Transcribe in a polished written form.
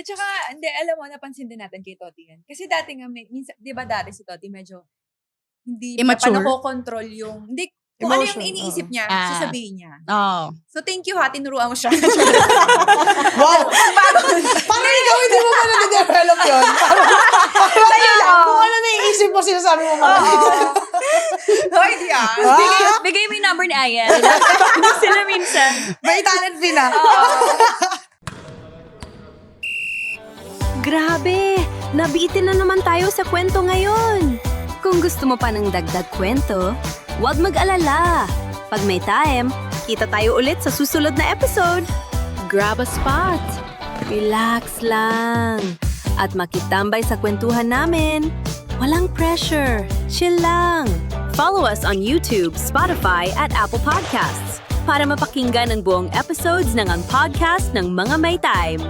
At saka, hindi, alam mo, napansin din natin kay Toti yan. Kasi dati nga, minsan, di ba dati si Toti medyo hindi pa Immature. nakokontrol yung, hindi, kung ano yung iniisip niya, sasabihin niya. So, thank you ha, tinuruan mo siya. Wow! Parang ikaw hindi mo pa na-develop yun. Sa'yo lang. Kung ano naiisip mo, sinasabi mo mga. Hoy, di Bigay mo yung number ni Ayan. Hindi sila minsan. May talent din ah. Grabe! Nabitin na naman tayo sa kwento ngayon. Kung gusto mo pa ng dagdag kwento, huwag mag-alala. Pag may time, kita tayo ulit sa susunod na episode. Grab a spot. Relax lang. At makitambay sa kwentuhan namin. Walang pressure. Chill lang. Follow us on YouTube, Spotify, at Apple Podcasts para mapakinggan ang buong episodes ng Ang Podcast ng Mga May Time.